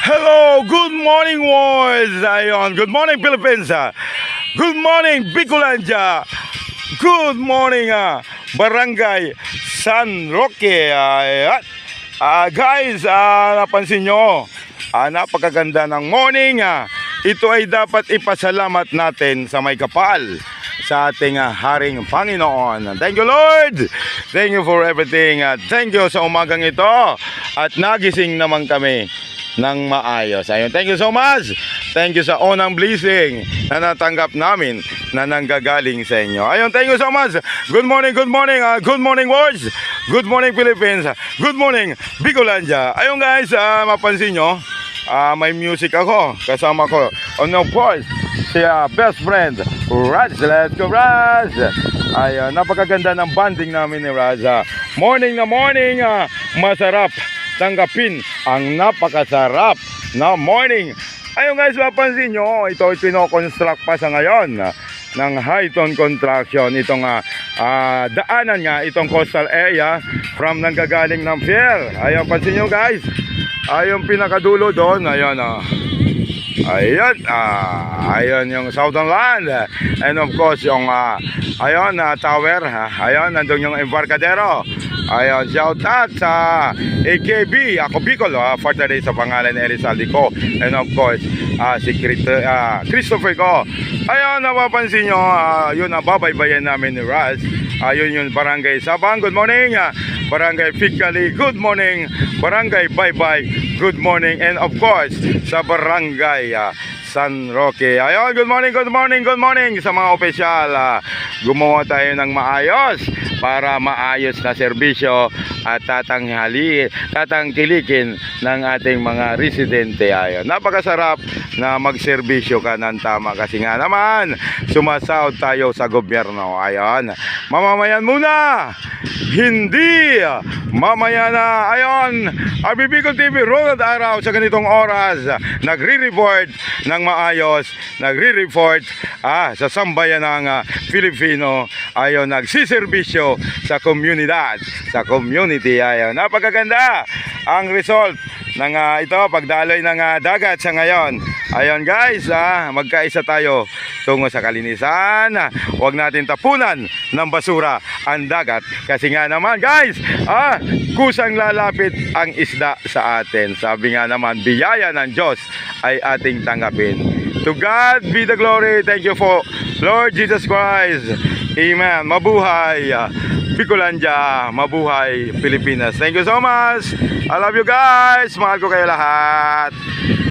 Hello, good morning world. Ayon, good morning Philippines. Good morning Bicolandia. Good morning Barangay San Roque. Ayan. Guys, napansin nyo, napakaganda ng morning. Ito ay dapat ipasalamat natin sa may kapal, sa ating Haring Panginoon. Thank you, Lord. Thank you for everything. Thank you sa umagang ito. At nagising naman kami ng maayos. Ayun, thank you so much. Thank you sa unang blessing na natanggap namin na nanggagaling sa inyo. Ayun, thank you so much. Good morning, good morning. Good morning, words. Good morning, Philippines. Good morning, Bicolandia. Ayun guys, mapansin nyo, may music ako. Kasama ko, and of course, si best friend, Raz. Let's go, Raz. Ayun, napakaganda ng banding namin ni Raz. Morning na morning, masarap tanggapin ang napakasarap na morning. Ayun guys, mapansin nyo, ito ay pinoconstruct pa sa ngayon ng Highton Construction. Itong daanan nga, itong coastal area from nanggagaling ng pier. Ayun, pansin nyo guys, ayun pinakadulo doon. Ayun, ayun, ayun yung Southern Land. And of course yung ayun, tower. Ayun, nandun yung Embarcadero. Ayun, shout out sa AKB, ako Bicol, for today sa pangalan ni Elizalde ko. And of course, si Christopher ko. Ayun, napapansin nyo, yun, babaybayan namin ni Raz. Ayun yung Barangay Sabang, good morning. Barangay Fikali, good morning. Barangay Baybay, good morning. And of course, sa Barangay San Roque. Ayun, good morning, good morning, good morning sa mga opisyal. Gumawa tayo ng maayos para maayos na serbisyo at tatangkilikin ng ating mga residente. Ayun, napakasarap na magserbisyo ka ng tama kasi nga naman sumasahod tayo sa gobyerno. Ayun, mamamayan muna, hindi mamaya na. Ayun, RB Bicol TV, Ronald Araw sa ganitong oras, nagre-report ng maayos, nagre-report sa sambayan ng Filipino. Ayun, nagsiservisyo sa komunidad, sa community. Ayun, napakaganda ang result ng ito, pagdaloy ng dagat sa ngayon. Ayun guys, magkaisa tayo tungo sa kalinisan. Huwag natin tapunan ng basura ang dagat kasi nga naman guys, kusang lalapit ang isda sa atin. Sabi nga naman, biyaya ng Diyos ay ating tanggapin. To God be the glory. Thank you for Lord Jesus Christ. Amen. Mabuhay Bicolandia, mabuhay Pilipinas. Thank you so much. I love you guys. Mahal ko kayo lahat.